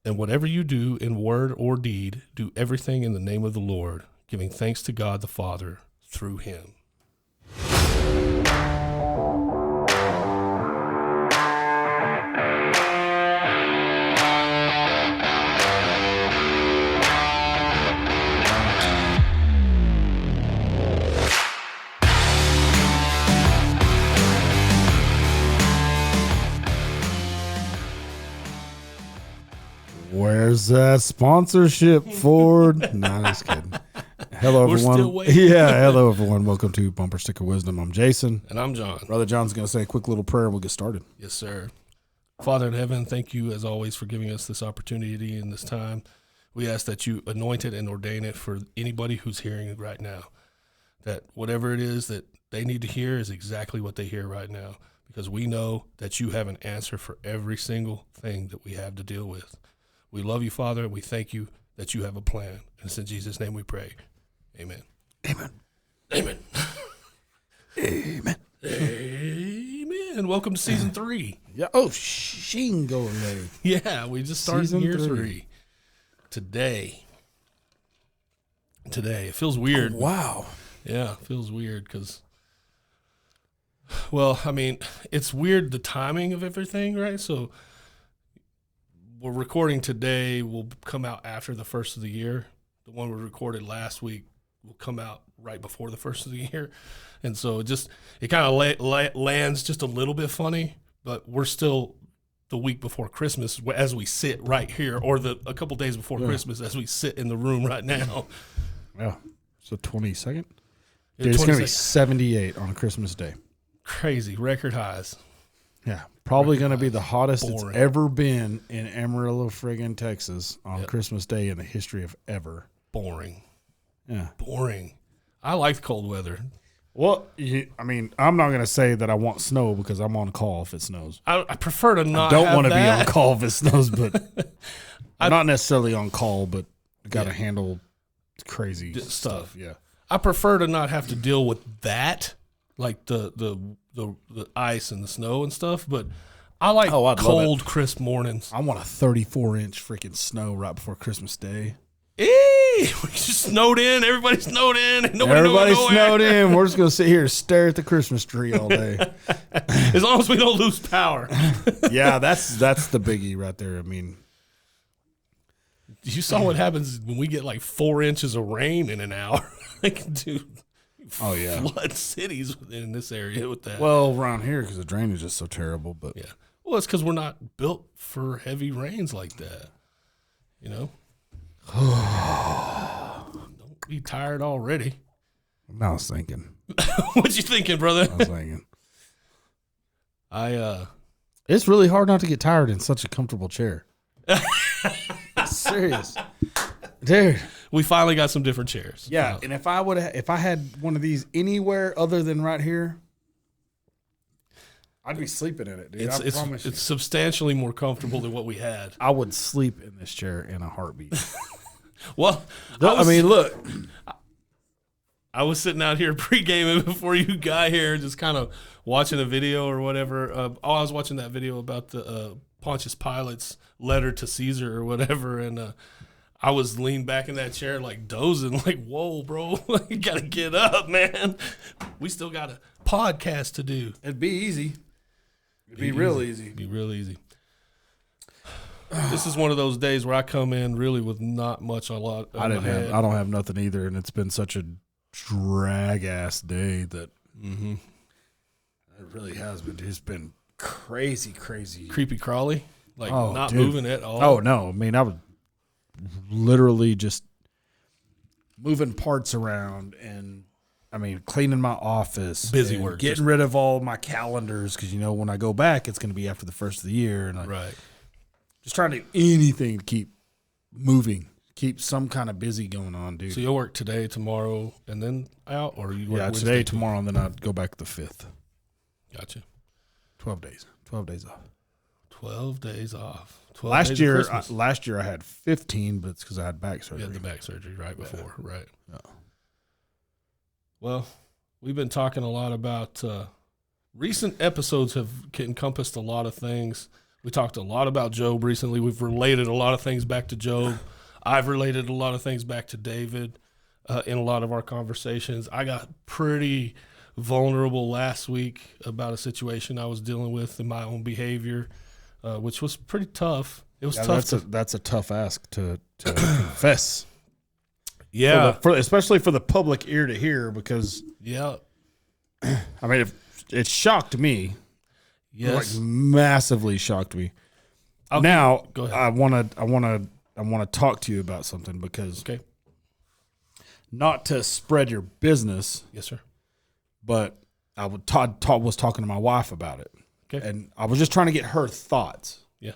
And whatever you do in word or deed, do everything in the name of the Lord, giving thanks to God the Father through him. Where's that sponsorship, Ford? No, just kidding. Hello, everyone. We're still waiting. Yeah, hello, everyone. Welcome to Bumper Sticker Wisdom. I'm Jason. And I'm John. Brother John's going to say a quick little prayer and we'll get started. Yes, sir. Father in heaven, thank you as always for giving us this opportunity in this time. We ask that you anoint it and ordain it for anybody who's hearing it right now, that whatever it is that they need to hear is exactly what they hear right now, because we know that you have an answer for every single thing that we have to deal with. We love you, Father, and we thank you that you have a plan. And it's in Jesus' name we pray. Amen. Amen. Amen. Amen. Amen. Welcome to season 3. Yeah. Oh, Shingo Lady. Yeah, we just started Season year 3. 3. Today. It feels weird. Oh, wow. Yeah, it feels weird because, well, I mean, it's weird the timing of everything, right? So we're recording today will come out after the first of the year. The one we recorded last week will come out right before the first of the year. And so it kind of lands just a little bit funny, but we're still the week before Christmas as we sit right here, or a couple days before Christmas as we sit in the room right now. Yeah. So 22nd? Yeah, Dude, it's going to be 22nd. 78 on Christmas Day. Crazy record highs. Yeah. Probably going to be the hottest Boring. it's ever been in Amarillo, friggin' Texas on Christmas Day in the history of ever. Boring. Yeah. Boring. I like cold weather. Well, I'm not going to say that I want snow because I'm on call if it snows. I prefer to not. I don't have want to be on that. call if it snows, but I'm not necessarily on call, but got to handle crazy stuff. Yeah. I prefer to not have to deal with that, like the ice and the snow and stuff. But I like I'd love cold, crisp mornings. I want a 34-inch freaking snow right before Christmas Day. We just snowed in. Everybody snowed in. And Everybody snowed in. We're just going to sit here and stare at the Christmas tree all day. As long as we don't lose power. Yeah, that's the biggie right there. I mean, You saw what happens when we get like 4 inches of rain in an hour. Like, dude, oh yeah, flood cities in this area with that. well, around here because the drainage is so terrible. But Yeah. Well, it's because we're not built for heavy rains like that. You know? Don't be tired already. I was thinking. What you thinking, brother? I was thinking. It's really hard not to get tired in such a comfortable chair. Serious, dude. We finally got some different chairs. Yeah, and if I had one of these anywhere other than right here, I'd be sleeping in it, dude. I promise you. It's substantially more comfortable than what we had. I would sleep in this chair in a heartbeat. Well, Look. I was sitting out here pre-gaming before you got here, just kind of watching a video or whatever. I was watching that video about the Pontius Pilate's letter to Caesar or whatever, and I was leaned back in that chair like dozing, like, whoa, bro, you got to get up, man. We still got a podcast to do. It'd be easy. It'd be real easy. It'd be real easy. This is one of those days where I come in really with not much I don't have nothing either, and it's been such a drag ass day that it really has been. It's been crazy. Creepy crawly, like not dude. moving at all. Oh no, I mean I was literally just moving parts around and cleaning my office, Busy work, getting rid of all my calendars because when I go back it's going to be after the first of the year, and right. just trying to do anything to keep moving. Keep some kind of busy going on, dude. So you'll work today, tomorrow, and then out, or you work Wednesday, today, tomorrow, and then I'd go back the 5th. Gotcha. 12 days. 12 days off. 12 days off. 12 Last days year, of Christmas. last year I had 15, but it's because I had back surgery. You had the back surgery right before, right? Yeah. Well, we've been talking a lot about recent episodes have encompassed a lot of things. We talked a lot about Job recently. We've related a lot of things back to Job. I've related a lot of things back to David in a lot of our conversations. I got pretty vulnerable last week about a situation I was dealing with in my own behavior, which was pretty tough. It was tough. That's a tough ask to confess. Yeah. Especially for the public ear to hear, because I mean, it shocked me. Yes. Like massively shocked me. Go ahead. I want to talk to you about something, because not to spread your business. Yes, sir. But I was talking to my wife about it. Okay. And I was just trying to get her thoughts. Yeah.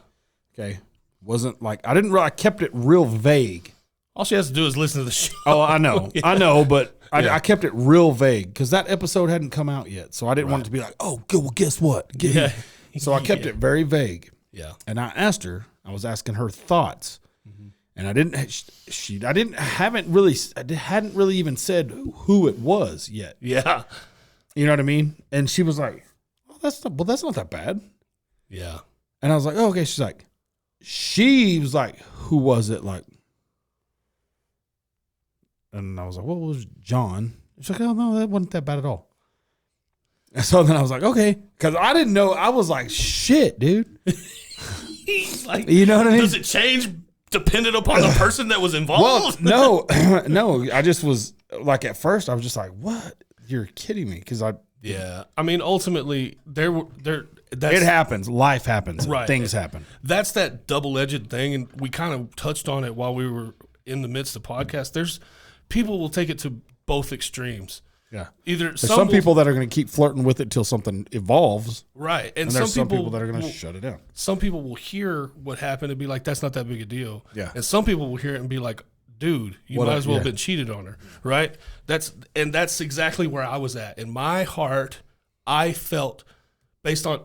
Okay. Wasn't like, I kept it real vague. All she has to do is listen to the show. Oh, I know. Yeah. I know, but Yeah. I kept it real vague because that episode hadn't come out yet. So I didn't want it to be like, oh, good, well, guess what? Yeah. So I kept it very vague. Yeah. And I asked her, I was asking her thoughts. And I hadn't really even said who it was yet. Yeah. You know what I mean? And she was like, oh, that's not that bad. Yeah. And I was like, oh, okay. She was like, who was it? Like, and I was like, well, it was John. She's like, oh, no, that wasn't that bad at all. And so then I was like, okay. Because I didn't know. I was like, shit, dude. Like, you know what I mean? Does it change dependent upon the person that was involved? Well, no. I just was like, at first, I was just like, what? You're kidding me. Because yeah. I mean, ultimately, it happens. Life happens. Right. Things happen. That's that double-edged thing. And we kind of touched on it while we were in the midst of the podcast. People will take it to both extremes. Yeah. There's some people that are going to keep flirting with it till something evolves. Right. And there's some people that are going to shut it down. Some people will hear what happened and be like, that's not that big a deal. Yeah. And some people will hear it and be like, dude, you might as well have been cheated on her. Right. That's exactly where I was at. In my heart, I felt based on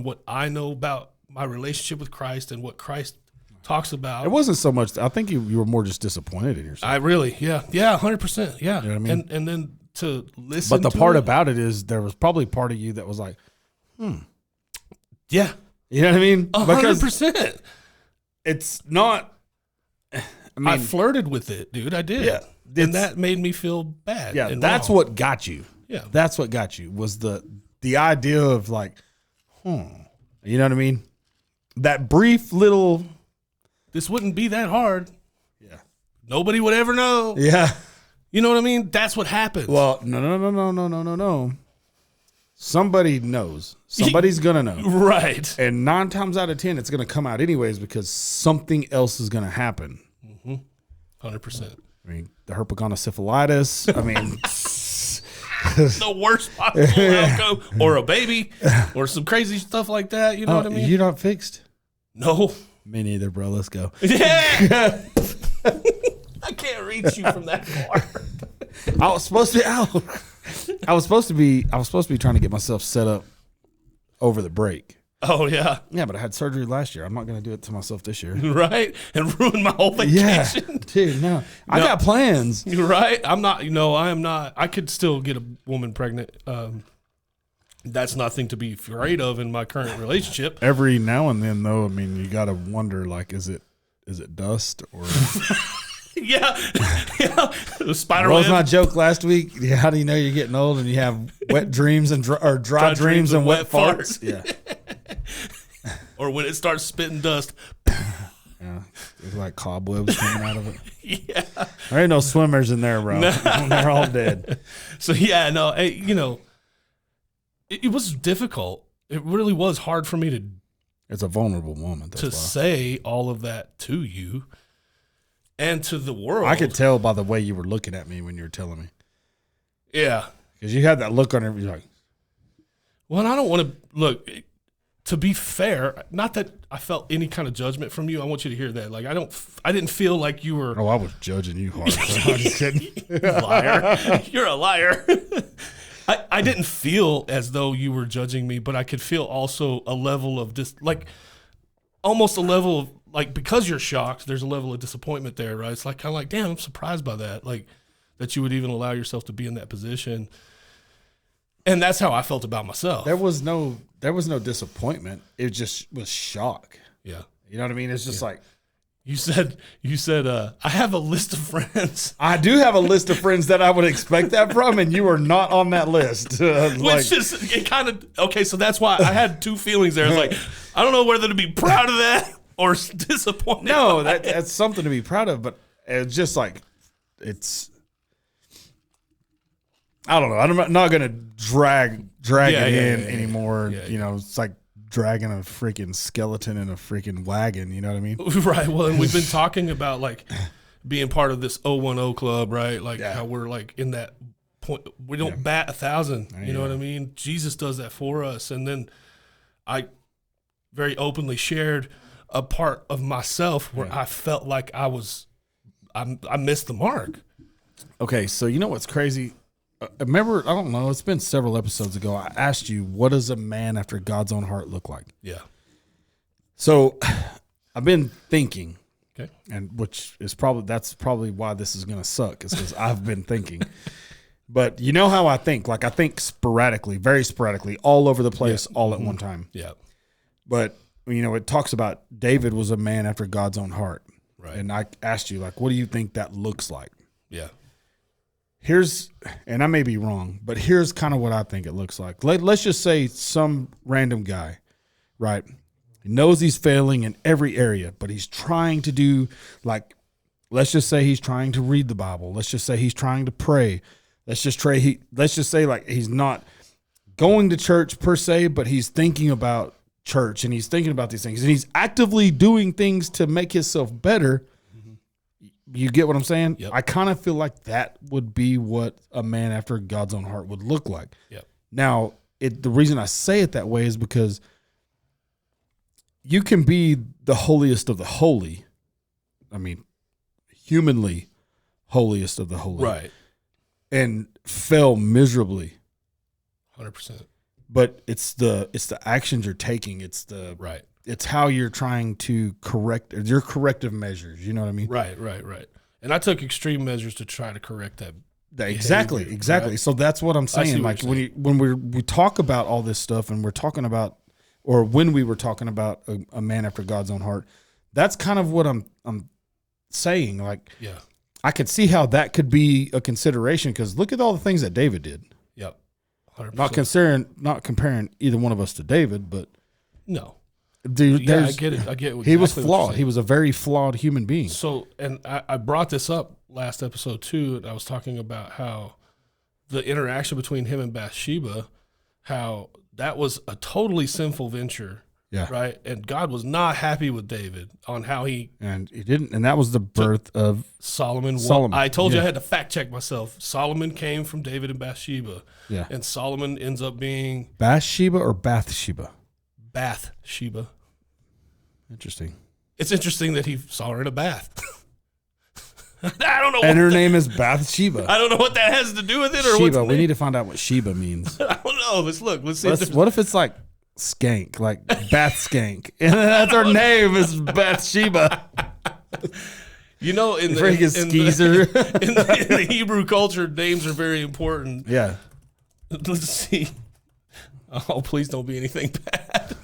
what I know about my relationship with Christ and what Christ talks about. It wasn't so much. I think you were more just disappointed in yourself. 100%. Yeah. You know what I mean? And then to listen. But the part about it is there was probably part of you that was like, yeah, you know what I mean? 100%. It's not. I flirted with it, dude. I did. Yeah, and that made me feel bad. Yeah, that's wrong. what got you. Yeah, that's what got you was the idea of like, you know what I mean? That brief little. This wouldn't be that hard. Yeah. Nobody would ever know. Yeah. You know what I mean? That's what happens. Well, no. Somebody knows. Somebody's going to know. Right. And 9 times out of 10, it's going to come out anyways because something else is going to happen. 100%. I mean, the herpetogonosyphilitis. I mean. The worst possible outcome. Or a baby. Or some crazy stuff like that. You know what I mean? You're not fixed? No. Me neither, bro. Let's go. Yeah. I can't reach you from that far. I was supposed to be trying to get myself set up over the break. Oh yeah. Yeah, but I had surgery last year. I'm not going to do it to myself this year. Right? And ruin my whole vacation. Yeah. Dude, no. I got plans. You're right. I am not. I could still get a woman pregnant. That's nothing to be afraid of in my current relationship. Every now and then, though, I mean, you got to wonder, like, is it dust or? Yeah. Spider What was my joke last week? Yeah, how do you know you're getting old and you have wet dreams and dry dreams and wet farts? Yeah. Or when it starts spitting dust. Yeah, it's like cobwebs coming out of it. Yeah. There ain't no swimmers in there, bro. No. They're all dead. So yeah, no, it was difficult. It really was hard for me to. It's a vulnerable moment. To say all of that to you and to the world. I could tell by the way you were looking at me when you were telling me. Yeah. Because you had that look on your like. Well, I don't want to look. To be fair, not that I felt any kind of judgment from you. I want you to hear that. Like I didn't feel like you were. Oh, I was judging you hard. I'm just kidding. Liar. You're a liar. I didn't feel as though you were judging me, but I could feel also a level of almost a level of like, because you're shocked, there's a level of disappointment there, right? It's like kind of like, damn, I'm surprised by that, like that you would even allow yourself to be in that position. And that's how I felt about myself. There was no there was no disappointment. It just was shock. Yeah. You know what I mean? It's just like, You said, I have a list of friends. I do have a list of friends that I would expect that from, and you are not on that list. Which is, it kind of, okay, so that's why I had two feelings there. It's like, I don't know whether to be proud of that or disappointed. No, that's something to be proud of, but it's just like, it's, I don't know. I'm not going to drag it in anymore. Yeah, you know, it's like dragging a freaking skeleton in a freaking wagon. You know what I mean? Right. Well, and we've been talking about like being part of this 010 club, right? Like how we're like in that point. We don't bat 1,000. You know what I mean? Jesus does that for us. And then I very openly shared a part of myself where I felt like I missed the mark. Okay. So you know what's crazy? Remember, I don't know, it's been several episodes ago. I asked you, what does a man after God's own heart look like? Yeah. So I've been thinking, okay, and that's probably why this is going to suck, is because I've been thinking. But you know how I think? Like I think sporadically, very sporadically, all over the place, all at one time. Yeah. But, you know, it talks about David was a man after God's own heart. Right. And I asked you, like, what do you think that looks like? Yeah. And I may be wrong, but here's kind of what I think it looks like. Let's just say some random guy, right? He knows he's failing in every area, but he's trying to do, like, let's just say he's trying to read the Bible. Let's just say he's trying to pray. Let's just say like he's not going to church per se, but he's thinking about church and he's thinking about these things and he's actively doing things to make himself better. You get what I'm saying? Yep. I kind of feel like that would be what a man after God's own heart would look like. Yep. Now, the reason I say it that way is because you can be the holiest of the holy. I mean, humanly holiest of the holy. Right. And fail miserably. 100%. But it's the actions you're taking. It's how you're trying to correct your corrective measures. You know what I mean? Right. And I took extreme measures to try to correct that. Exactly. Right? So that's what I'm saying. Like when we talk about all this stuff and we're talking about, or when we were talking about a man after God's own heart, that's kind of what I'm saying. Like, yeah, I could see how that could be a consideration because look at all the things that David did. Yep. 100%. Not comparing either one of us to David, but no. Dude, I get it. I get exactly he was flawed. He was a very flawed human being. So, and I brought this up last episode too, and I was talking about how the interaction between him and Bathsheba, how that was a totally sinful venture. Yeah. Right. And God was not happy with David on how he didn't, and that was the birth of Solomon. I told you I had to fact check myself. Solomon came from David and Bathsheba. Yeah. And Solomon ends up being Bathsheba or Bathsheba? Bathsheba. Interesting. It's interesting that he saw her in a bath. I don't know. And her name is Bathsheba. I don't know what that has to do with it or Sheba. We need to find out what Sheba means. I don't know. Let's see. What if it's like skank, like Bath Skank, and that's her name is Bathsheba. You know, in the Hebrew culture, names are very important. Yeah. Let's see. Oh, please don't be anything bad.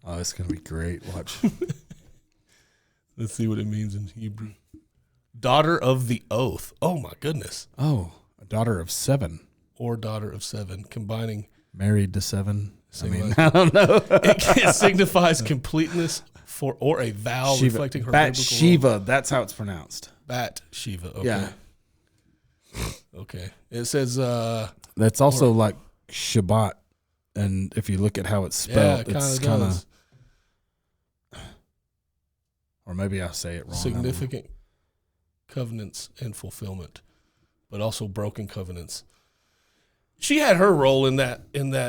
Oh, it's gonna be great. Watch. Let's see what it means in Hebrew. Daughter of the oath. Oh my goodness. Oh, a daughter of 7. Or daughter of 7, combining. Married to 7. I don't know. It signifies completeness or a vow Shiva. reflecting her Bathsheba. role. That's how it's pronounced. Bathsheba. Okay. Yeah. Okay. It says. That's also like Shabbat, and if you look at how it's spelled, it's kind of. Or maybe I say it wrong. Significant covenants and fulfillment, but also broken covenants. She had her role in that.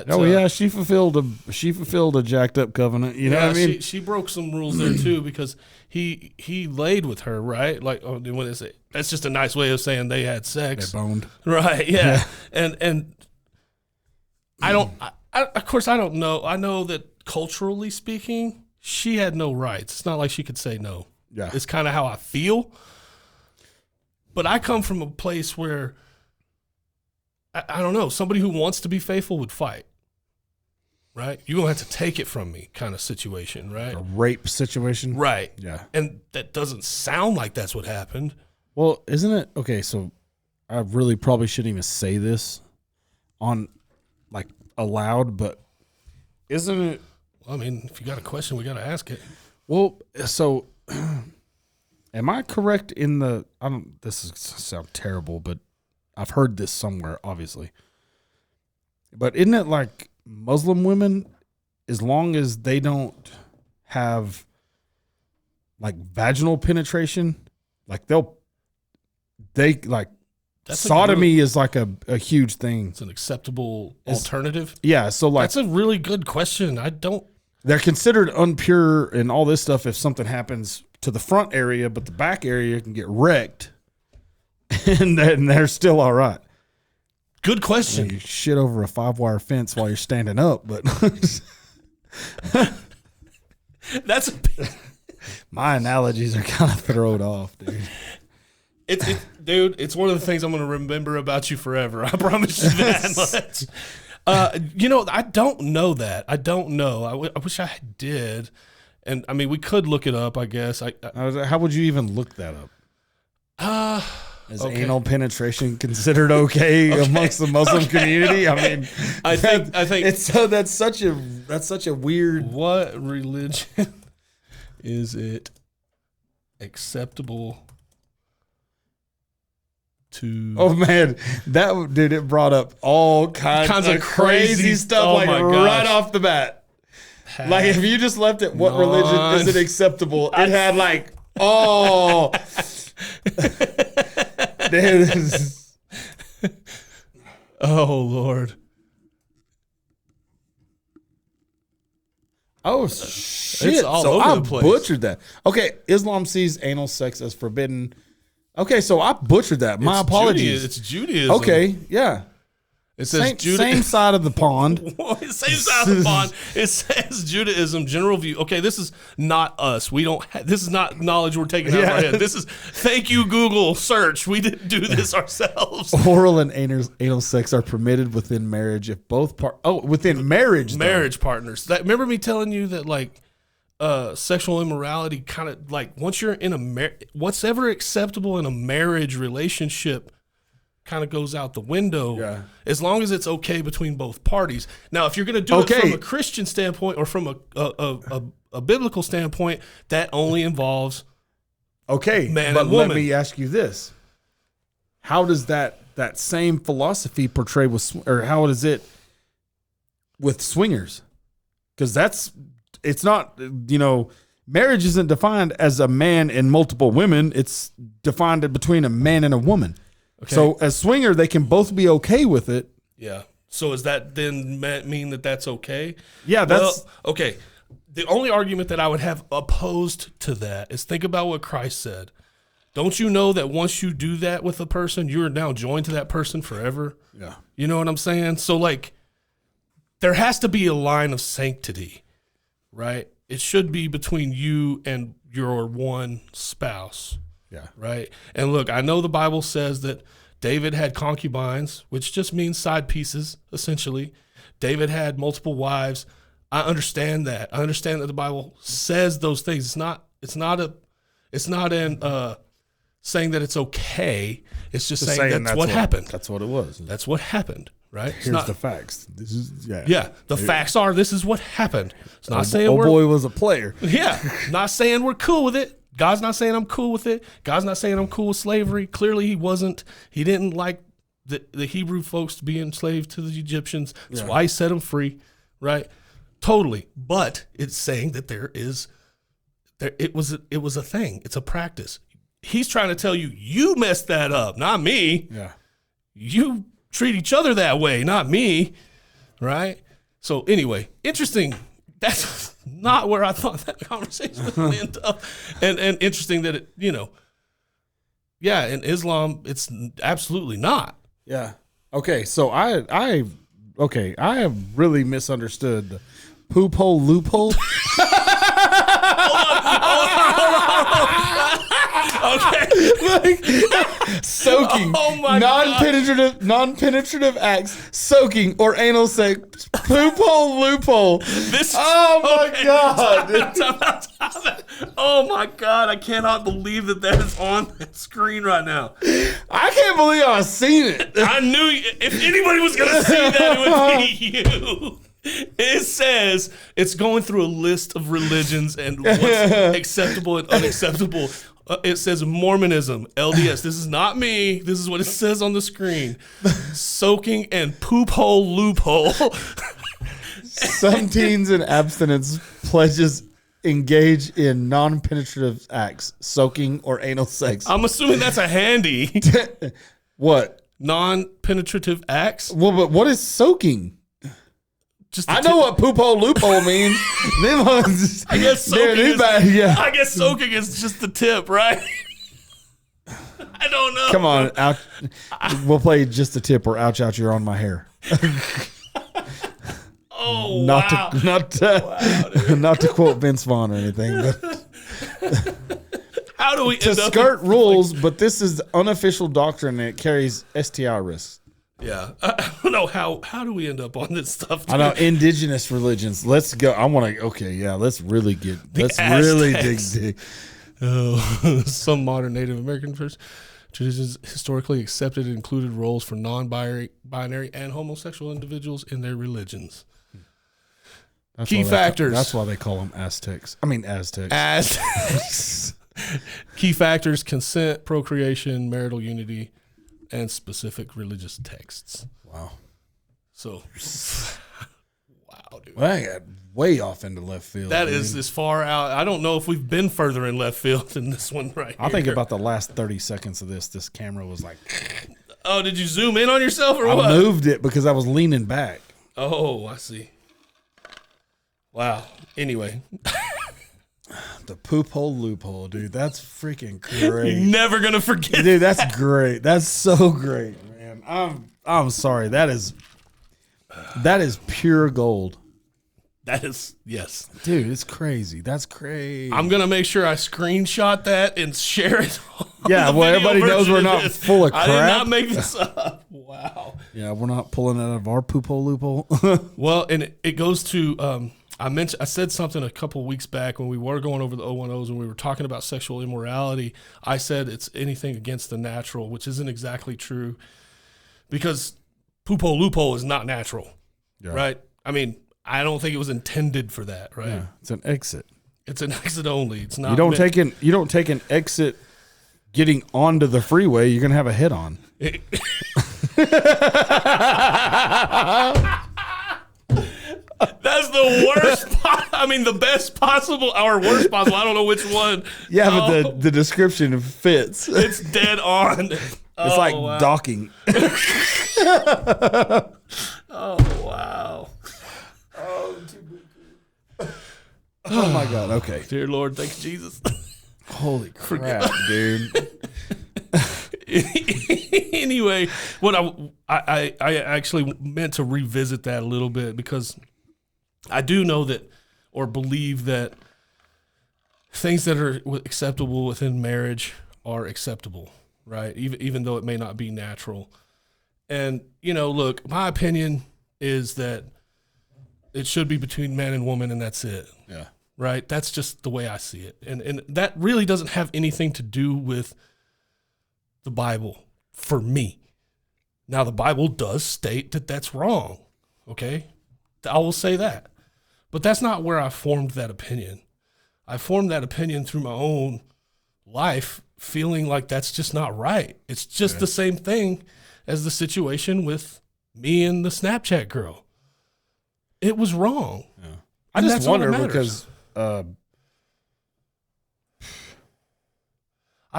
Oh yeah, she fulfilled a jacked up covenant. You know what I mean? She broke some rules there too because he laid with her, right? Like, oh, what is it? That's just a nice way of saying they had sex. They boned, right? Yeah, and I don't. Of course, I don't know. I know that culturally speaking, she had no rights. It's not like she could say no. Yeah, it's kind of how I feel. But I come from a place where I don't know. Somebody who wants to be faithful would fight. right? You're going to have to take it from me kind of situation, right? A rape situation. Right. Yeah. And that doesn't sound like that's what happened. Well, isn't it? Okay, so I really probably shouldn't even say this on like aloud, but isn't it? Well, I mean, if you got a question, we got to ask it. Well, so am I correct in the, this is sound terrible, but I've heard this somewhere, obviously. But isn't it like Muslim women, as long as they don't have like vaginal penetration, like That's sodomy is like a huge thing. It's an acceptable alternative. Yeah, so like That's a really good question. they're considered unpure and all this stuff if something happens to the front area, but the back area can get wrecked, and then they're still all right. Good question. You shit over a 5-wire fence while you're standing up, but That's my analogies are kind of thrown off, dude. Dude, it's one of the things I'm going to remember about you forever. I promise you that much. I don't know that. I don't know. I wish I did. And I mean, we could look it up, I guess. How would you even look that up? Is okay. anal penetration considered okay amongst the Muslim community? I mean, I think it's that's such a weird. What religion is it acceptable to? Oh man, it brought up all kinds of crazy stuff, oh like my right gosh. off the bat. Like if you just left it, what religion is it acceptable? It had like, oh. Oh Lord. Oh shit! It's all so over I the place. butchered that. Okay, Islam sees anal sex as forbidden. Okay, so I butchered that. My apologies. It's Judaism. Okay, yeah. It says same side of the pond. Same side of the pond. It says Judaism, general view. Okay, this is not us. We don't. This is not knowledge we're taking out of our head. This is thank you Google search. We didn't do this ourselves. Oral and anal sex are permitted within marriage if both within marriage. Marriage partners. Remember me telling you that like sexual immorality kind of like once you're in what's ever acceptable in a marriage relationship kind of goes out the window as long as it's okay between both parties. Now, if you're going to do it from a Christian standpoint or from a biblical standpoint, that only involves man and woman. Let me ask you this. How does that same philosophy portray how is it with swingers? Because it's not, marriage isn't defined as a man and multiple women. It's defined between a man and a woman. Okay. So as swinger, they can both be okay with it. Yeah. So does that then mean that that's okay? Yeah, that's okay. The only argument that I would have opposed to that is think about what Christ said. Don't you know that once you do that with a person, you're now joined to that person forever? Yeah. You know what I'm saying? So like there has to be a line of sanctity, right? It should be between you and your one spouse. Yeah. Right. And look, I know the Bible says that David had concubines, which just means side pieces, essentially. David had multiple wives. I understand that. I understand that the Bible says those things. It's not saying that it's okay. It's just saying that's what happened. That's what it was. That's what happened. Right. Here's the facts. This is the facts are this is what happened. It's not saying boy was a player. Yeah. Not saying we're cool with it. God's not saying I'm cool with it. God's not saying I'm cool with slavery. Clearly he wasn't. He didn't like the Hebrew folks to be enslaved to the Egyptians. That's why he set them free, right? Totally. But it's saying that it was a thing. It's a practice. He's trying to tell you messed that up, not me. Yeah. You treat each other that way, not me, right? So anyway, interesting. That's not where I thought that conversation was going to end up. And interesting that it, in Islam, it's absolutely not. Yeah. Okay. So I have really misunderstood the poop hole loophole. Okay. Like soaking. Oh my my God. Non-penetrative acts, soaking or anal sex, poophole, loophole. Oh my God. Time out. Oh my God. I cannot believe that is on the screen right now. I can't believe I've seen it. I knew if anybody was going to see that, it would be you. It says it's going through a list of religions and what's acceptable and unacceptable. It says Mormonism, LDS. This is not me. This is what it says on the screen. Soaking and poop hole loophole. Some teens in abstinence pledges engage in non-penetrative acts, soaking or anal sex. I'm assuming that's a handy. What? Non-penetrative acts? Well, but what is soaking? I know what poophole loophole means. I guess soaking I guess soaking is just the tip, right? I don't know. Come on, we'll play just the tip or ouch, ouch, you're on my hair. Oh, not wow. Not to quote Vince Vaughn or anything, but how do we end up skirt rules? But this is unofficial doctrine and it carries STI risks. Yeah, I don't know how do we end up on this stuff? Dude? I know indigenous religions. Let's go. I want to. Okay, yeah. Let's really dig. Oh, some modern Native American traditions historically accepted and included roles for non-binary and homosexual individuals in their religions. Key factors. That's why they call them Aztecs. I mean Aztecs. Aztecs. Key factors: consent, procreation, marital unity, and specific religious texts. Wow. So, wow, dude. Well, I got way off into left field. That is as far out. I don't know if we've been further in left field than this one right here. I think about the last 30 seconds of this camera was like... Oh, did you zoom in on yourself or what? I moved it because I was leaning back. Oh, I see. Wow. Anyway. The poop hole loophole, dude. That's freaking great. You're never gonna forget. Dude, that's great. That's so great, man. I'm sorry. That is pure gold. That is, yes. Dude, it's crazy. That's crazy. I'm gonna make sure I screenshot that and share it. Yeah, well, everybody knows we're not full of crap. I did not make this up. Wow. Yeah, we're not pulling it out of our poop hole loophole. Well, and it goes to I said something a couple of weeks back when we were going over the 010s and we were talking about sexual immorality. I said it's anything against the natural, which isn't exactly true because poophole loophole is not natural, right? I mean, I don't think it was intended for that, right? Yeah, it's an exit. It's an exit only. It's not. You don't take an exit getting onto the freeway. You're gonna have a hit on. That's the worst. The best possible or worst possible. I don't know which one. Yeah, but the description fits. It's dead on. It's like docking. Oh wow. Oh my God. Okay. Dear Lord, thank you, Jesus. Holy crap, dude. Anyway, what I actually meant to revisit that a little bit because I do know that or believe that things that are acceptable within marriage are acceptable, right? Even though it may not be natural. And, look, my opinion is that it should be between man and woman and that's it. Yeah. Right? That's just the way I see it. And that really doesn't have anything to do with the Bible for me. Now, the Bible does state that that's wrong, okay? I will say that. But that's not where I formed that opinion. I formed that opinion through my own life, feeling like that's just not right. It's just the same thing as the situation with me and the Snapchat girl. It was wrong. Yeah. I just wonder because... I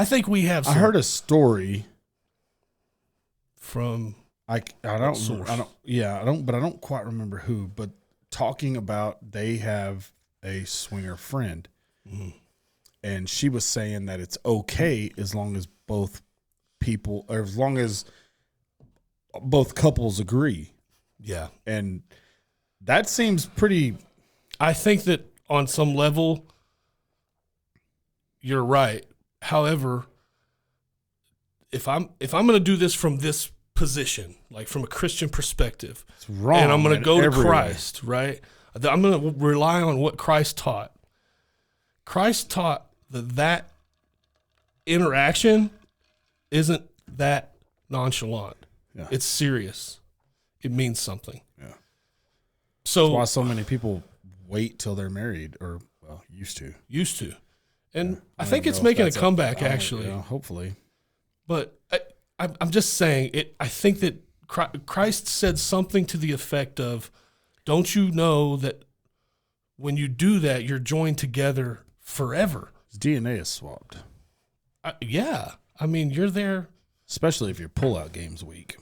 think we have. I heard a story from I don't quite remember who, but talking about they have a swinger friend, and she was saying that it's okay as long as both people or as long as both couples agree. Yeah, and that seems pretty. I think that on some level, you're right. However, if I'm going to do this from this position, like from a Christian perspective, It's wrong. and I'm going to go to every way. Christ, right? I'm going to rely on what Christ taught. Christ taught that interaction isn't that nonchalant. Yeah. It's serious. It means something. Yeah. So That's why so many people wait till they're married, or well, used to. And I don't think know it's if making a that's comeback, I don't- actually. you know, hopefully. But I'm just saying it. I think that Christ said something to the effect of, "Don't you know that when you do that, you're joined together forever?" His DNA is swapped, Yeah, I mean, you're there. especially if your pullout game's weak.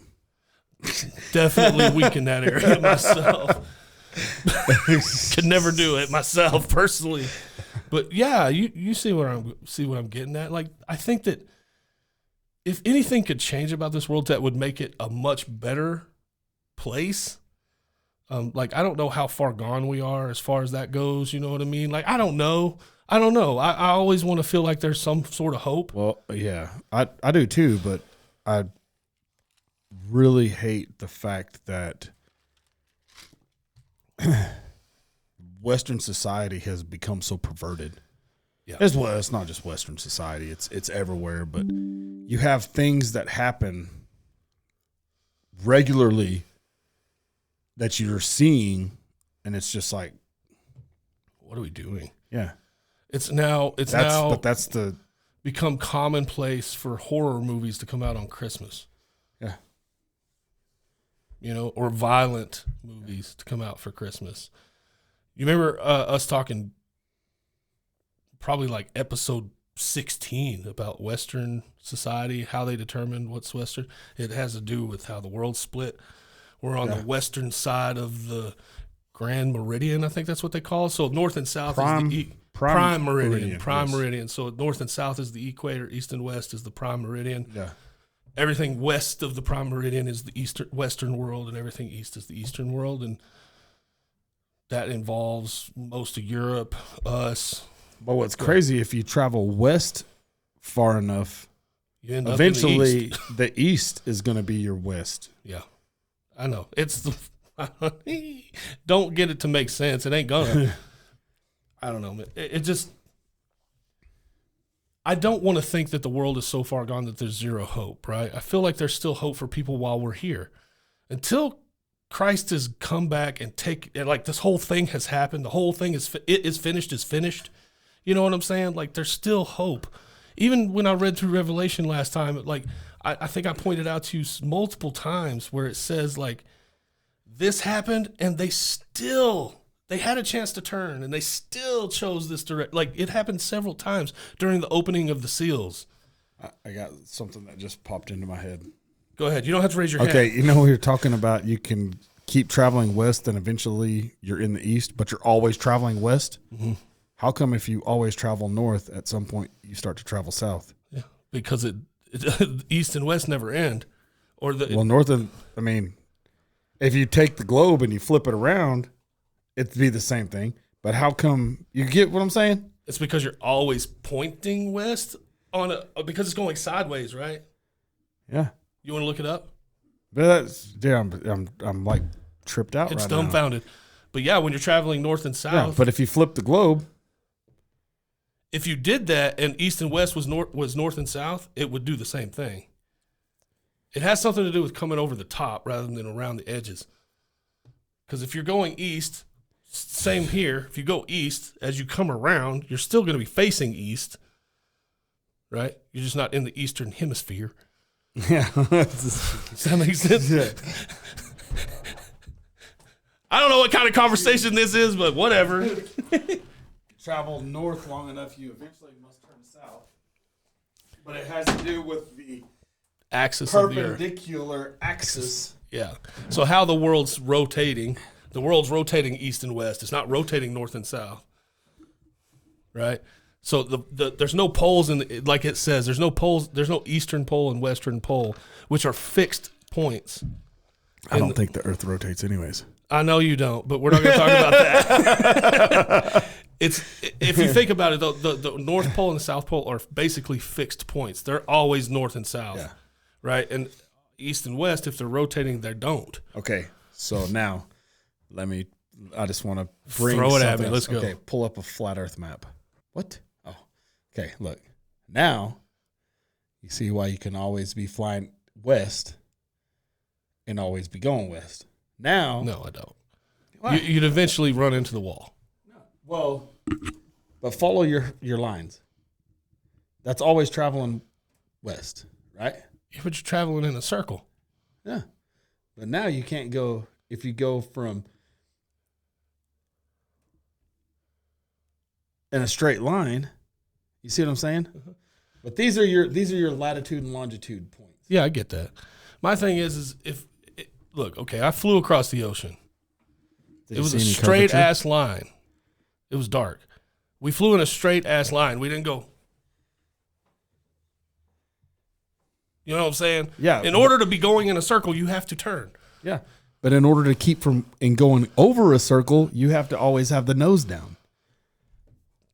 Definitely weak in that area myself. Could never do it myself personally. But yeah, you see what I'm getting at. Like, I think that if anything could change about this world, that would make it a much better place. Like, I don't know how far gone we are as far as that goes. You know what I mean? Like, I don't know. I always want to feel like there's some sort of hope. Well, yeah, I do too, but I really hate the fact that Western society has become so perverted. Yeah. As well, it's not just Western society; it's everywhere. But you have things that happen regularly that you're seeing, and it's just like, What are we doing? yeah, It's now but that's the become commonplace for horror movies to come out on Christmas. yeah. You know, or violent movies to come out for Christmas. You remember us talking probably like episode 16 about Western society, how they determine what's Western? It has to do with how the world split. We're on the western side of the Grand Meridian, I think that's what they call it. So north and south is the prime meridian. Prime yes. meridian. So north and south is the equator, east and west is the prime meridian. Yeah. Everything west of the prime meridian is the western world, and everything east is the eastern world, and that involves most of Europe, us. But what's crazy, if you travel west far enough, You end up in the eventually east. the east is going to be your west. Yeah, I know. It's the don't get it to make sense. It ain't gonna. I don't know, man. It just. I don't want to think that the world is so far gone that there's zero hope, right? I feel like there's still hope for people while we're here. Until Christ has come back and like this whole thing has happened, the whole thing is finished. You know what I'm saying? Like, there's still hope. Even when I read through Revelation last time, like I think I pointed out to you multiple times where it says, like, this happened and they had a chance to turn, and they still chose this direct. Like, it happened several times during the opening of the seals. I got something that just popped into my head. Go ahead. You don't have to raise your hand. Okay, you know, we were talking about you can keep traveling west and eventually you're in the east, but you're always traveling west. Mm-hmm. How come if you always travel north, at some point you start to travel south? Yeah, because east and west never end. Well, north and, I mean, if you take the globe and you flip it around, it'd be the same thing. But how come, you get what I'm saying? It's because you're always pointing west because it's going sideways, right? Yeah. You want to look it up? But I'm like tripped out It's right now. dumbfounded. But yeah, when you're traveling north and south. Yeah, but if you flip the globe. If you did that and east and west was north and south, it would do the same thing. It has something to do with coming over the top rather than around the edges. Because if you're going east, same here. If you go east, as you come around, you're still going to be facing east, right? You're just not in the eastern hemisphere. Yeah. Does that make sense? Yeah. I don't know what kind of conversation this is, but whatever. Travel north long enough, you eventually must turn south. But it has to do with the Axis of the earth. perpendicular axis. Yeah. So how the world's rotating east and west. It's not rotating north and south. Right? So there's no poles like it says, there's no poles, there's no eastern pole and western pole, which are fixed points. I don't think the earth rotates anyways. I know you don't, but we're not going to talk about that. If you think about it, the North Pole and the South Pole are basically fixed points. They're always north and south. Yeah. right? And east and west, if they're rotating, they don't. Okay, so now I just want to bring Throw it at something me. Let's else. go. Okay, pull up a flat Earth map. What? Oh, okay. Look, now you see why you can always be flying west and always be going west. Now, No, I don't. Why? You'd eventually run into the wall. Well, but follow your lines. That's always traveling west, right? Yeah, but you're traveling in a circle. Yeah. But now you can't go if you go from in a straight line. You see what I'm saying? But these are your latitude and longitude points. Yeah, I get that. My thing is look, okay, I flew across the ocean. Did It you was see a any straight curvature? ass line. It was dark. We flew in a straight ass line. We didn't go. You know what I'm saying? Yeah. In order to be going in a circle, you have to turn. Yeah. But in order to keep from and going over a circle, you have to always have the nose down.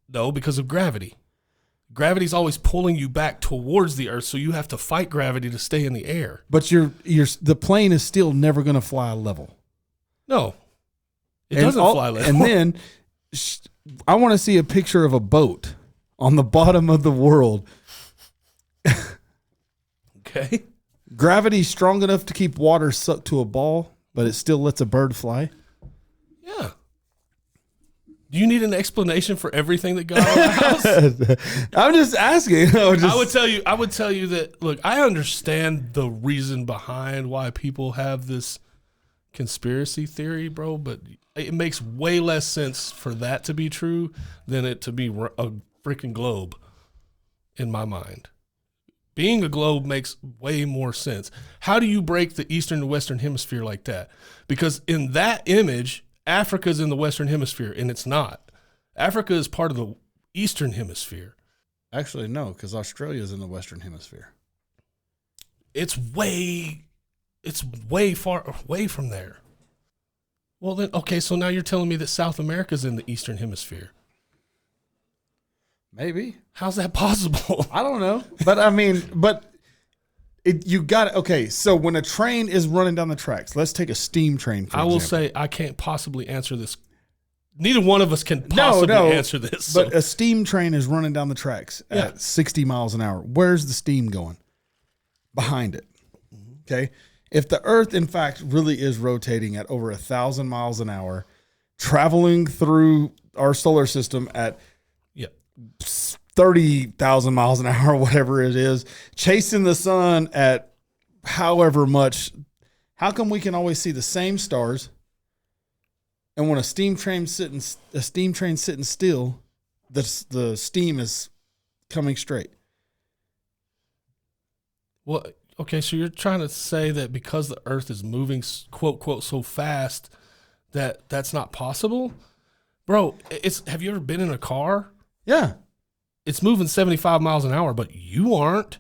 No, because of gravity. Gravity's always pulling you back towards the earth, so you have to fight gravity to stay in the air. But the plane is still never going to fly level. No. It doesn't fly level. And then I want to see a picture of a boat on the bottom of the world. Okay. Gravity's strong enough to keep water sucked to a ball, but it still lets a bird fly. Yeah. Do you need an explanation for everything that God allows? I'm just asking. I would tell you that, look, I understand the reason behind why people have this conspiracy theory, bro, but it makes way less sense for that to be true than it to be a freaking globe in my mind. Being a globe makes way more sense. How do you break the eastern and western hemisphere like that? Because in that image, Africa's in the western hemisphere, and it's not. Africa is part of the eastern hemisphere. Actually, no, because Australia's in the western hemisphere. It's way far away from there. Well, then, okay, so now you're telling me that South America's in the eastern hemisphere. Maybe. How's that possible? I don't know. But I mean, you got it. Okay, so when a train is running down the tracks, let's take a steam train, for I will example. say I can't possibly answer this. Neither one of us can possibly answer this. But a steam train is running down the tracks at 60 miles an hour. Where's the steam going? Behind it. Okay. If the Earth, in fact, really is rotating at over 1,000 miles an hour, traveling through our solar system at 30,000 miles an hour, whatever it is, chasing the sun at however much, how come we can always see the same stars? And when a steam train sitting still, the steam is coming straight. Well, okay, so you're trying to say that because the Earth is moving, quote, quote, so fast that that's not possible? Bro, have you ever been in a car? Yeah. It's moving 75 miles an hour, but you aren't.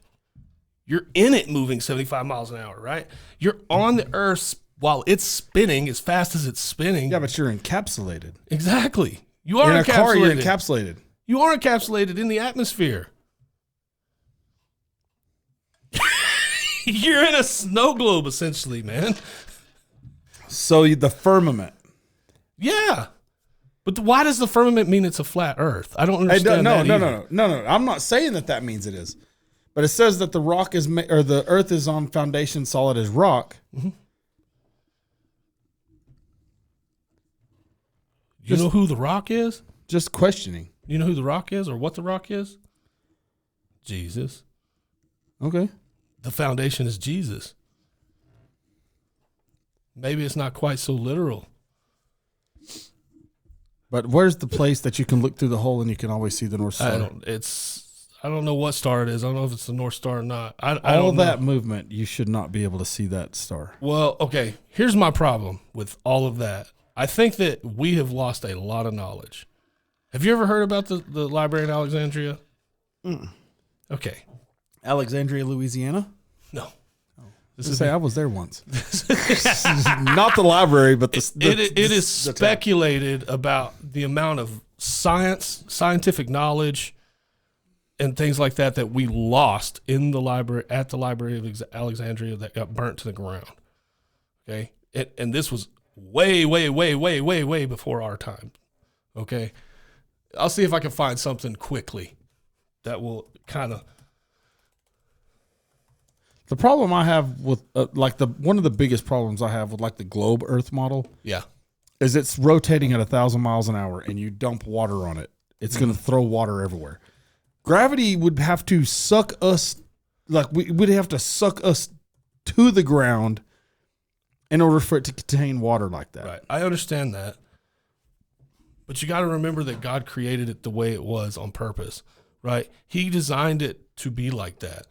You're in it moving 75 miles an hour, right? You're on the Earth while it's spinning as fast as it's spinning. Yeah, but you're encapsulated. Exactly. You are in a encapsulated. car, you're encapsulated. You are encapsulated in the atmosphere. You're in a snow globe, essentially, man. So the firmament. Yeah. But why does the firmament mean it's a flat Earth? I don't understand that either. No. I'm not saying that means it is. But it says that the rock is, or the Earth is on foundation solid as rock. Mm-hmm. You know who the rock is? Just questioning. You know who the rock is or what the rock is? Jesus. Okay. The foundation is Jesus. Maybe it's not quite so literal. But where's the place that you can look through the hole and you can always see the North Star? I don't know what star it is. I don't know if it's the North Star or not. I All don't know. that movement, you should not be able to see that star. Well, okay. Here's my problem with all of that. I think that we have lost a lot of knowledge. Have you ever heard about the library in Alexandria? Okay. Alexandria, Louisiana? No. I was there once. Not the library, but it is speculated about the amount of scientific knowledge, and things like that we lost in the library, at the Library of Alexandria, that got burnt to the ground. Okay. And this was way, way, way, way, way, way before our time. Okay. I'll see if I can find something quickly that will kind of. The problem I have with one of the biggest problems I have with like the globe Earth model, Yeah, is it's rotating at 1,000 miles an hour, and you dump water on it. It's going to throw water everywhere. Gravity would have to suck us, like we would have to suck us to the ground in order for it to contain water like that. right. I understand that, but you got to remember that God created it the way it was on purpose, right? He designed it to be like that.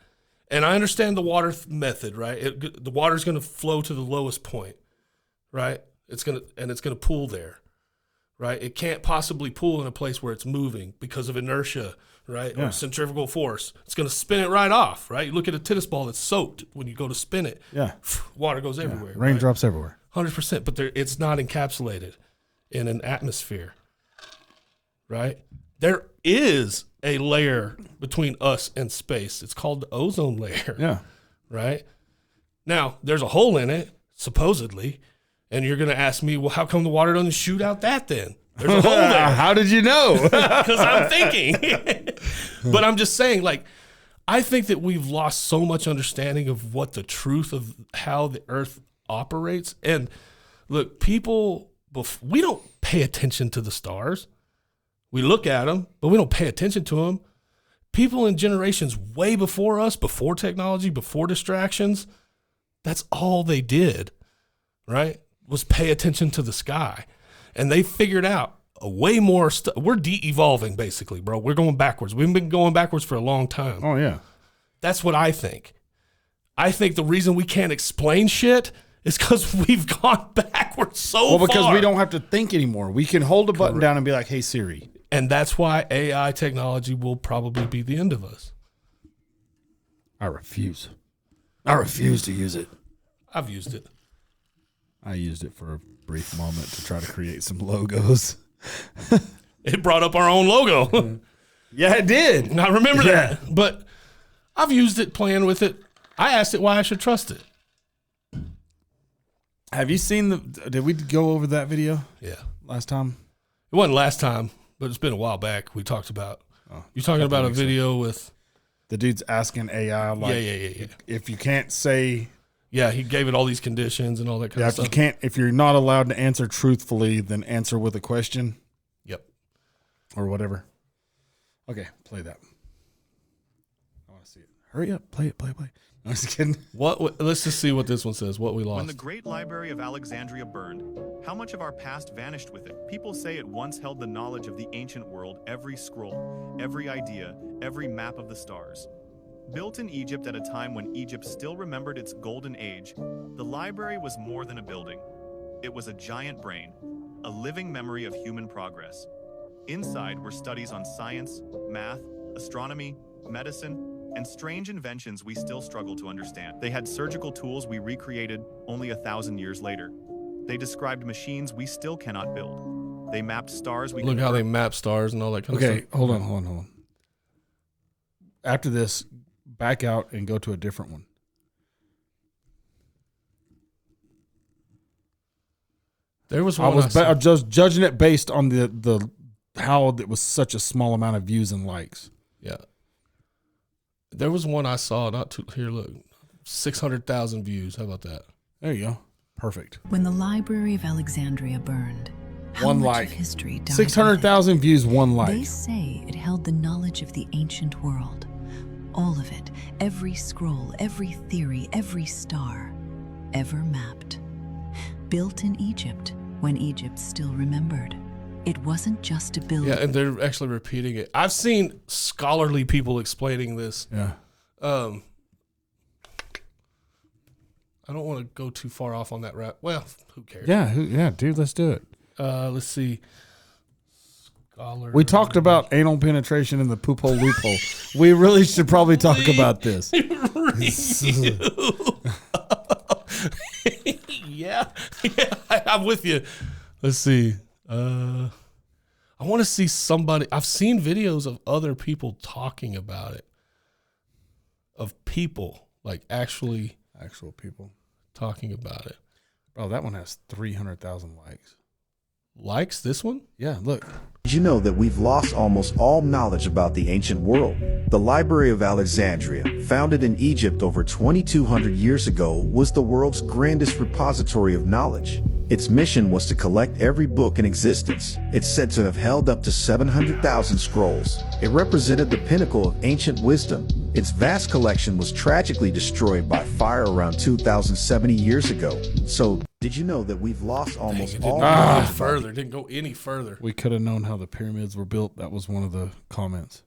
And I understand the water method, right? The water's going to flow to the lowest point, right? It's going to pool there, right? It can't possibly pool in a place where it's moving because of inertia, right? Yeah. Or centrifugal force. It's going to spin it right off, right? You look at a tennis ball that's soaked when you go to spin it. Yeah. Water goes everywhere. Raindrops everywhere. 100%, but it's not encapsulated in an atmosphere, right? There is a layer between us and space. It's called the ozone layer. Yeah. Right? Now, there's a hole in it, supposedly, and you're going to ask me, well, how come the water doesn't shoot out that then? There's a hole there. How did you know? Because I'm thinking. But I'm just saying, like, I think that we've lost so much understanding of what the truth of how the earth operates. And look, people, we don't pay attention to the stars. We look at them, but we don't pay attention to them. People in generations way before us, before technology, before distractions, that's all they did, right? Was pay attention to the sky. And they figured out a way more stuff. We're de-evolving, basically, bro. We're going backwards. We've been going backwards for a long time. Oh, yeah. That's what I think. I think the reason we can't explain shit is because we've gone backwards so far. Well, because we don't have to think anymore. We can hold a button down and be like, hey, Siri. And that's why AI technology will probably be the end of us. I refuse. I refuse to use it. I've used it. I used it for a brief moment to try to create some logos. It brought up our own logo. Yeah, it did. I remember that. But I've used it, playing with it. I asked it why I should trust it. Have you seen did we go over that video? Yeah. Last time? It wasn't last time, but it's been a while back. We talked about. You're talking about a video with. The dude's asking AI, like, Yeah. if you can't say. Yeah, he gave it all these conditions and all that kind of stuff. If you're not allowed to answer truthfully, then answer with a question. Yep. Or whatever. Okay, play that. I want to see it. Hurry up, play it. I'm just kidding. Let's just see what this one says. What we lost. When the great library of Alexandria burned, how much of our past vanished with it? People say it once held the knowledge of the ancient world, every scroll, every idea, every map of the stars. Built in Egypt at a time when Egypt still remembered its golden age, the library was more than a building. It was a giant brain, a living memory of human progress. Inside were studies on science, math, astronomy, medicine, and strange inventions we still struggle to understand. They had surgical tools we recreated only 1,000 years later. They described machines we still cannot build. They mapped stars we Look how they map stars and all that kind of Okay, stuff. hold on. After this, back out and go to a different one. There was I one was just judging it based on the how it was such a small amount of views and likes. Yeah. There was one I saw here, look. 600,000 views. How about that? There you go. Perfect. When the Library of Alexandria burned, how One much like. of history died 600,000 views, one with it? They like. say it held the knowledge of the ancient world. All of it, every scroll, every theory, every star, ever mapped. Built in Egypt, when Egypt still remembered. It wasn't just a building. Yeah, and they're actually repeating it. I've seen scholarly people explaining this. Yeah. I don't want to go too far off on that route. Well, who cares? Yeah, dude, let's do it. Let's see. We talked about anal penetration in the poop hole loophole. We really should probably talk about this. Yeah, I'm with you. Let's see. I want to see somebody. I've seen videos of other people talking about it, of people like actual people talking about it. Bro, that one has 300,000 likes. Likes this one? Yeah, look. Did you know that we've lost almost all knowledge about the ancient world? The Library of Alexandria, founded in Egypt over 2,200 years ago, was the world's grandest repository of knowledge. Its mission was to collect every book in existence. It's said to have held up to 700,000 scrolls. It represented the pinnacle of ancient wisdom. Its vast collection was tragically destroyed by fire around 2,070 years ago. So, did you know that we've lost almost It all didn't go knowledge any about further. It didn't go any further. We could have known how the pyramids were built. That was one of the comments.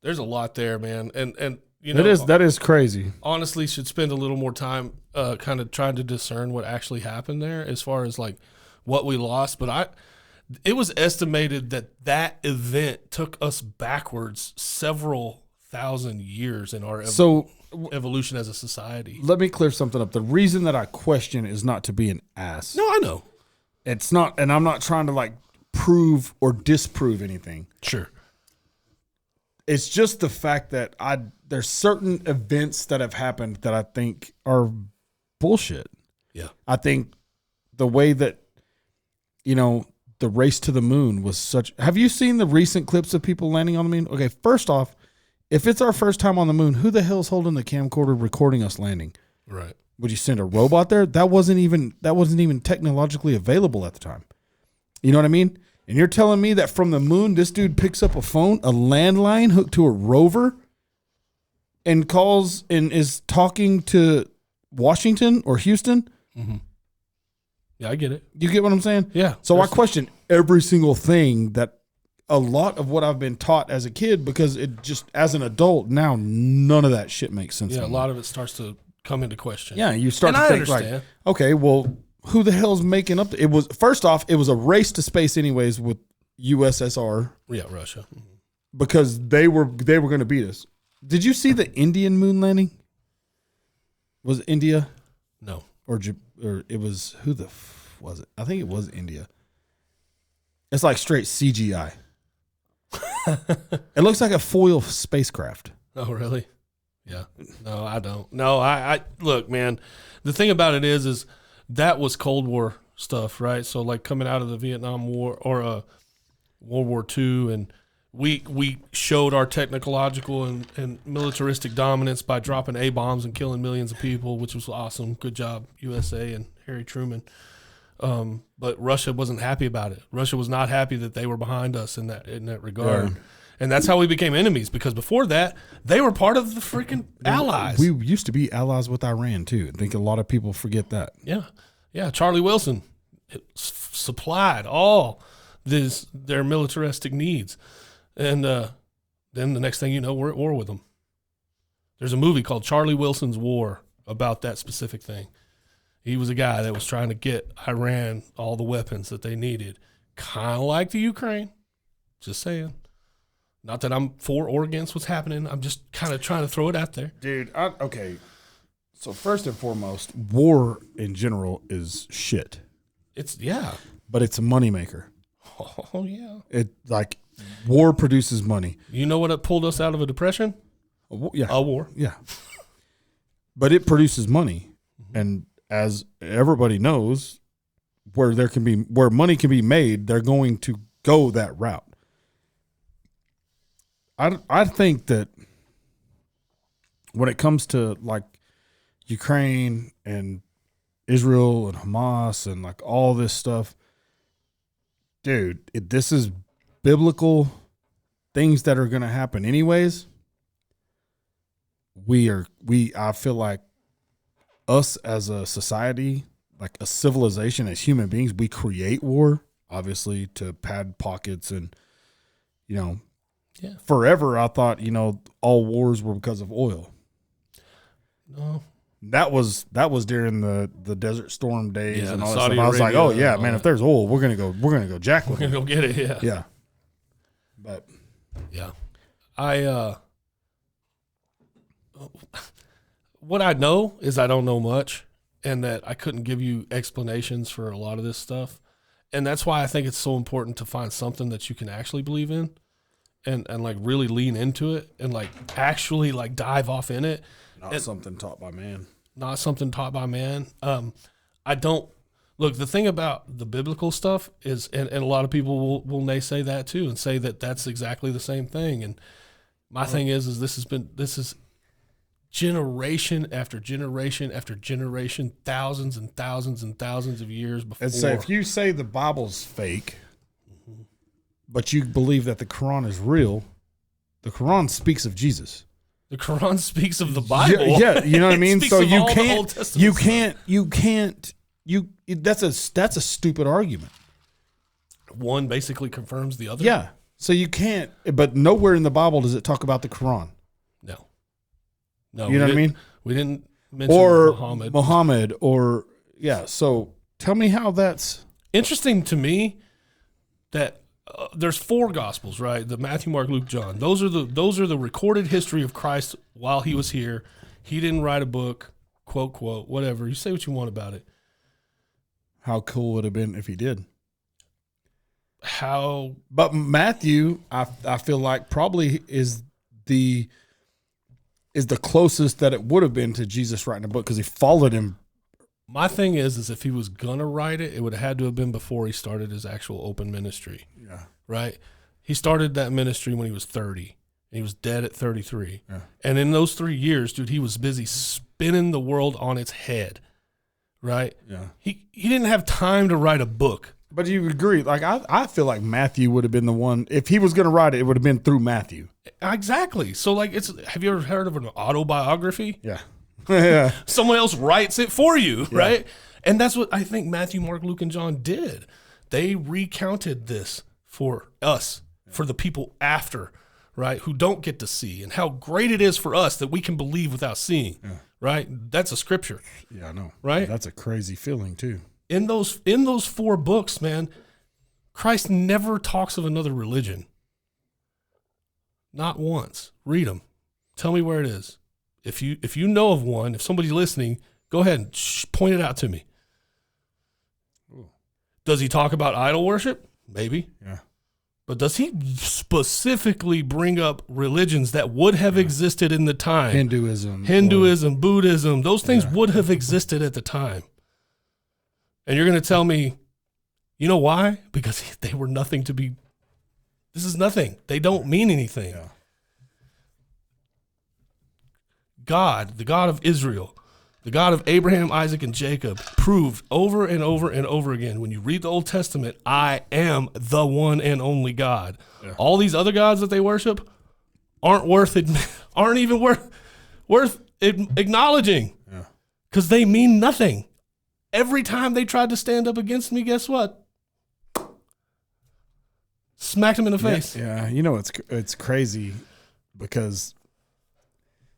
There's a lot there, man, and you know That is crazy. honestly should spend a little more time kind of trying to discern what actually happened there as far as like what we lost. But it was estimated that event took us backwards several thousand years in our evolution as a society. Let me clear something up. The reason that I question is not to be an ass. No, I know. It's not, and I'm not trying to like prove or disprove anything. Sure. It's just the fact that there's certain events that have happened that I think are bullshit. Yeah. I think the way that, the race to the moon was such. Have you seen the recent clips of people landing on the moon? Okay, first off, if it's our first time on the moon, who the hell's holding the camcorder recording us landing? Right. Would you send a robot there? That wasn't even technologically available at the time. You know what I mean? And you're telling me that from the moon, this dude picks up a phone, a landline hooked to a rover, and calls and is talking to Washington or Houston? Mm-hmm. Yeah, I get it. You get what I'm saying? Yeah. So I question every single thing that a lot of what I've been taught as a kid, because it just, as an adult, now none of that shit makes sense. Yeah, a anymore. lot of it starts to come into question. Yeah, you start And to I think understand. like, okay, well, who the hell's making up? It was, first off, it was a race to space anyways with USSR Yeah, Russia. because they were going to beat us. Did you see the Indian moon landing? Was it India No. or it was, who the was it? I think it was India. It's like straight CGI. It looks like a foil spacecraft. Oh, really? Yeah. No, I don't. No, I look, man, the thing about it is that was Cold War stuff, right? So like coming out of the Vietnam War or World War II, and we showed our technological and militaristic dominance by dropping A-bombs and killing millions of people, which was awesome. Good job, USA and Harry Truman. But Russia wasn't happy about it. Russia was not happy that they were behind us in that regard. Yeah. And that's how we became enemies, because before that, they were part of the freaking allies. We used to be allies with Iran too. I think a lot of people forget that. Yeah. Yeah. Charlie Wilson supplied all their militaristic needs. And then the next thing you know, we're at war with them. There's a movie called Charlie Wilson's War about that specific thing. He was a guy that was trying to get Iran all the weapons that they needed, kind of like the Ukraine. Just saying. Not that I'm for or against what's happening. I'm just kind of trying to throw it out there. Dude, okay. So first and foremost, war in general is shit. Yeah. But it's a moneymaker. Oh, yeah. It like war produces money. You know what pulled us out of a depression? Yeah. A war. Yeah. But it produces money. And as everybody knows, where money can be made, they're going to go that route. I think that when it comes to like Ukraine and Israel and Hamas and like all this stuff, dude, this is biblical things that are going to happen anyways. I feel like us as a society, like a civilization, as human beings, we create war, obviously, to pad pockets and, Yeah. Forever I thought, all wars were because of oil. No. That was during the Desert Storm days Yeah, and the all that Saudi stuff. I was like, Arabia oh yeah, and all man, that. if there's oil, we're gonna go jack with We're it. going to go get it. Yeah. Yeah. But Yeah. What I know is I don't know much, and that I couldn't give you explanations for a lot of this stuff. And that's why I think it's so important to find something that you can actually believe in and like really lean into it and like actually like dive off in it. Not something taught by man. Not something taught by man. I don't look, the thing about the biblical stuff is, and a lot of people will naysay that too and say that that's exactly the same thing. And my thing is this is generation after generation after generation, thousands and thousands and thousands of years before. And so if you say the Bible's fake, but you believe that the Quran is real, the Quran speaks of Jesus. The Quran speaks of the Bible. Yeah, you know what I mean? So you can't, that's a stupid argument. One basically confirms the other. Yeah. So you can't, but nowhere in the Bible does it talk about the Quran. No, you know what I mean? We didn't mention Muhammad or yeah. So tell me how that's interesting to me that there's 4 gospels, right? The Matthew, Mark, Luke, John. Those are the recorded history of Christ while he was here. He didn't write a book, quote, whatever. You say what you want about it. How cool would it have been if he did? But Matthew, I feel like probably is the closest that it would have been to Jesus writing a book because he followed him. My thing is if he was going to write it, it would have had to have been before he started his actual open ministry. Yeah. Right? He started that ministry when he was 30. And he was dead at 33. Yeah. And in those 3 years, dude, he was busy spinning the world on its head. Right? Yeah. He didn't have time to write a book. But you agree, like I feel like Matthew would have been the one, if he was going to write it, it would have been through Matthew. Exactly. So like have you ever heard of an autobiography? Yeah. Yeah. Someone else writes it for you, right? And that's what I think Matthew, Mark, Luke, and John did. They recounted this for us, for the people after, right, who don't get to see, and how great it is for us that we can believe without seeing, right? That's a scripture. Yeah, I know. Right? That's a crazy feeling too. In those 4 books, man, Christ never talks of another religion. Not once. Read them. Tell me where it is. If you know of one, if somebody's listening, go ahead and point it out to me. Ooh. Does he talk about idol worship? Maybe. Yeah. But does he specifically bring up religions that would have existed in the time? Hinduism, Buddhism, those things would have existed at the time. And you're going to tell me, you know why? Because they were nothing to be. This is nothing. They don't mean anything. Yeah. God, the God of Israel, the God of Abraham, Isaac, and Jacob, proved over and over and over again, when you read the Old Testament, I am the one and only God. Yeah. All these other gods that they worship aren't even worth acknowledging, because they mean nothing. Every time they tried to stand up against me, guess what? Smacked him in the face. Yeah, you know, it's crazy because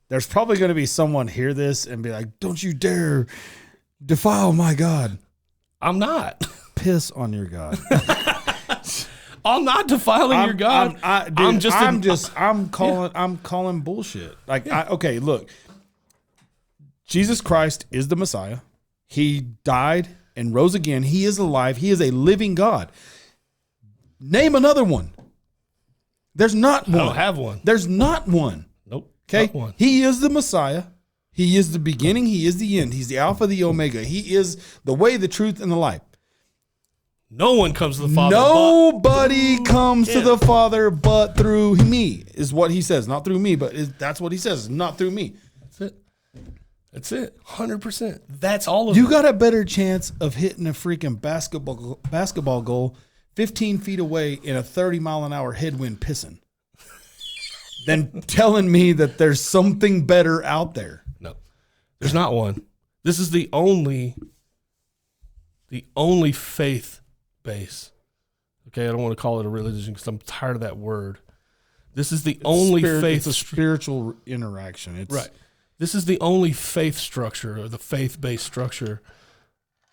there's probably going to be someone hear this and be like, don't you dare defile my God. I'm not. Piss on your God. I'm not defiling your God. I'm calling bullshit. Like, okay, look, Jesus Christ is the Messiah. He died and rose again. He is alive. He is a living God. Name another one. There's not one. I don't have one. There's not one. Nope. Okay. Not one. He is the Messiah. He is the beginning. He is the end. He's the Alpha, the Omega. He is the way, the truth, and the life. No one comes to the Father. Nobody comes to the Father but through me, is what he says. Not through me, but that's what he says. Not through me. That's it. 100%. That's all of you it. got a better chance of hitting a freaking basketball goal 15 feet away in a 30-mile-an-hour headwind pissing than telling me that there's something better out there. No, there's not one. This is the only faith base. Okay, I don't want to call it a religion because I'm tired of that word. This is the only faith. It's a spiritual interaction. It's right. This is the only faith structure, or the faith-based structure,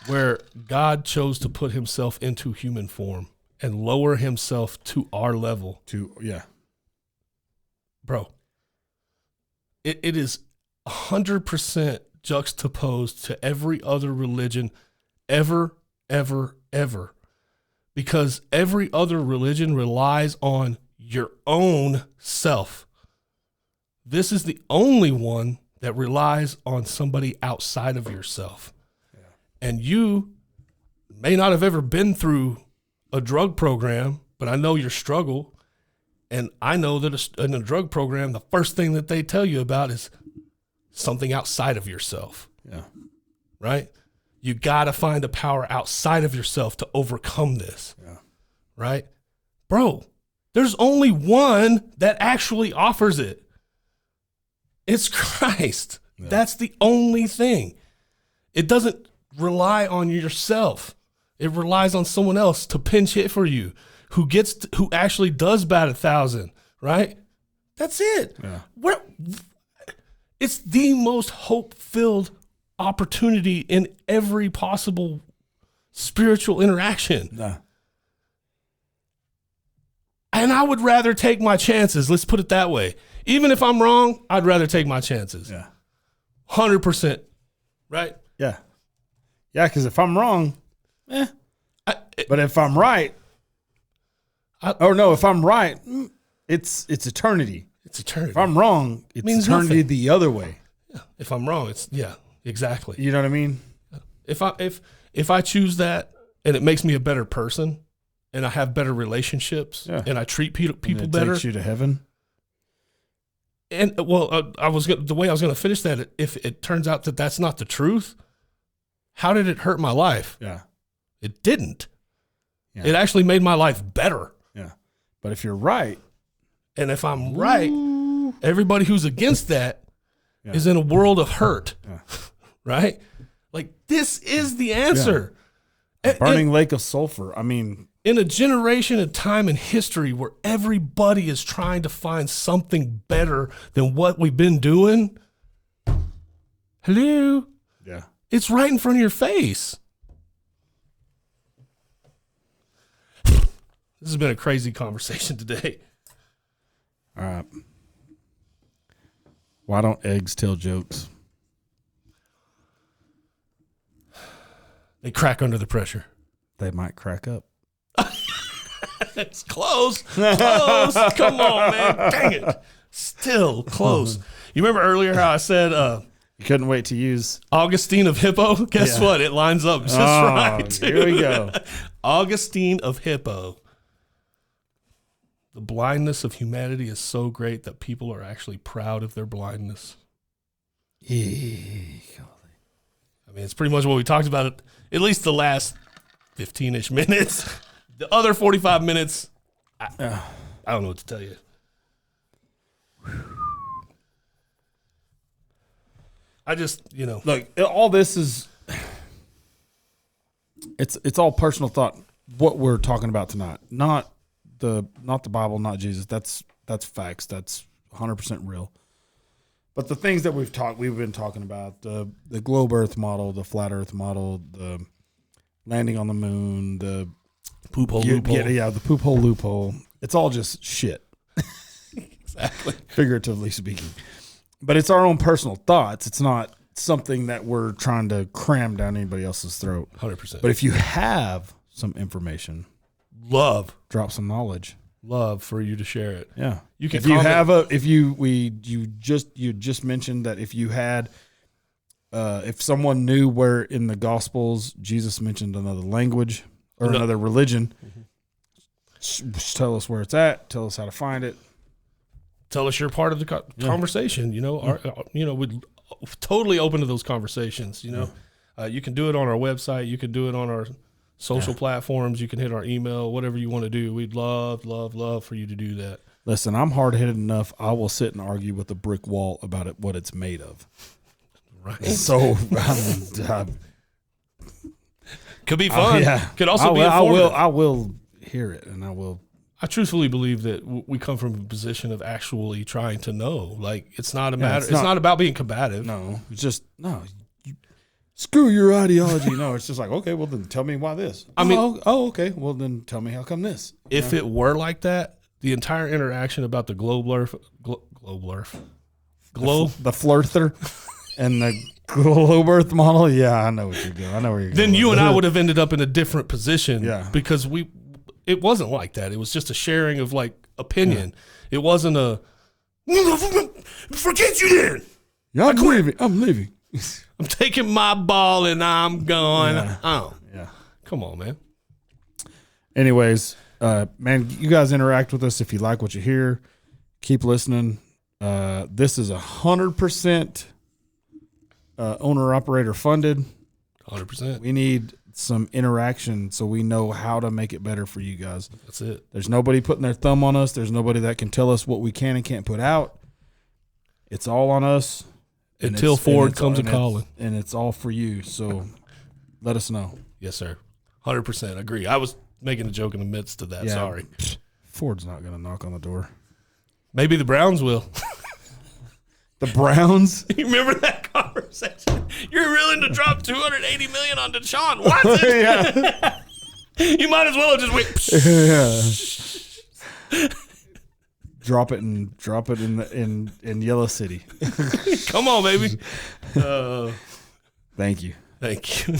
where God chose to put himself into human form and lower himself to our level. Bro, it is 100% juxtaposed to every other religion ever, ever, ever. because every other religion relies on your own self. This is the only one that relies on somebody outside of yourself. Yeah. And you may not have ever been through a drug program, but I know your struggle. And I know that in a drug program, the first thing that they tell you about is something outside of yourself. Yeah. Right? You got to find a power outside of yourself to overcome this. Yeah. Right? Bro, there's only one that actually offers it. It's Christ. Yeah. That's the only thing. It doesn't rely on yourself. It relies on someone else to pinch hit for you, who actually does bat 1,000, right? That's it. Yeah. It's the most hope-filled opportunity in every possible spiritual interaction. Yeah. And I would rather take my chances. Let's put it that way. Even if I'm wrong, I'd rather take my chances. Yeah. 100%. Right? Yeah. Yeah, because if I'm wrong, but if I'm right, if I'm right, it's eternity. It's eternity. If I'm wrong, it's eternity nothing. The other way. Yeah. If I'm wrong, exactly. You know what I mean? If I choose that and it makes me a better person and I have better relationships and I treat people better. Takes you to heaven. And the way I was going to finish that, if it turns out that that's not the truth, how did it hurt my life? Yeah. It didn't. Yeah. It actually made my life better. Yeah. But if you're right. And if I'm right, everybody who's against that is in a world of hurt. Yeah. Right? Like, this is the answer. Yeah. Burning lake of sulfur. I mean, in a generation of time in history where everybody is trying to find something better than what we've been doing. Hello? Yeah. It's right in front of your face. This has been a crazy conversation today. All right. Why don't eggs tell jokes? They crack under the pressure. They might crack up. It's close. Close. Come on, man. Dang it. Still close. You remember earlier how I said you couldn't wait to use Augustine of Hippo? Guess what? It lines up just right. Here we go. Augustine of Hippo. The blindness of humanity is so great that people are actually proud of their blindness. I mean, it's pretty much what we talked about at least the last 15-ish minutes. The other 45 minutes, I don't know what to tell you. I just, look, all this is, it's all personal thought. What we're talking about tonight, not the Bible, not Jesus. That's facts. That's 100% real. But the things that we've been talking about, the globe Earth model, the flat Earth model, the landing on the moon, the poop hole loophole. The poop hole loophole. It's all just shit. Exactly. Figuratively speaking. But it's our own personal thoughts. It's not something that we're trying to cram down anybody else's throat. 100%. But if you have some information, drop some knowledge. Love for you to share it. Yeah. You can you just mentioned that if you had if someone knew where in the Gospels Jesus mentioned another language or another religion, tell us where it's at. Tell us how to find it. Tell us you're part of the conversation. We're totally open to those conversations. You can do it on our website. You can do it on our social platforms. You can hit our email, whatever you want to do. We'd love for you to do that. Listen, I'm hard-headed enough. I will sit and argue with a brick wall about what it's made of. Right. So, could be fun. Could also be informative. I will hear it, and I will. I truthfully believe that we come from a position of actually trying to know. Like, it's not a matter. It's not about being combative. No, it's just screw your ideology. No, it's just like, okay, well then tell me why this. Okay, well then tell me how come this. If it were like that, the entire interaction about the the flirther and the globe Earth model. Yeah, I know what you're doing. I know where you're going. Then you and I would have ended up in a different position. Yeah, because we it wasn't like that. It was just a sharing of like opinion. It wasn't a forget you then. Yeah, I'm leaving. I'm taking my ball and I'm going. Yeah. Oh, Yeah. come on, man. Anyways, man, you guys interact with us if you like what you hear. Keep listening. This is 100% owner operator funded. 100%. We need some interaction so we know how to make it better for you guys. That's it. There's nobody putting their thumb on us. There's nobody that can tell us what we can and can't put out. It's all on us. Until Ford comes a calling. And it's all for you. So let us know. Yes, sir. 100% agree. I was making a joke in the midst of that. Yeah. Sorry. Ford's not going to knock on the door. Maybe the Browns will. The Browns? You remember that conversation? You're willing to drop $280 million on Deshaun Watson? Yeah. You might as well have just went. Yeah. Drop it in Yellow City. Come on, baby. Thank you. Thank you.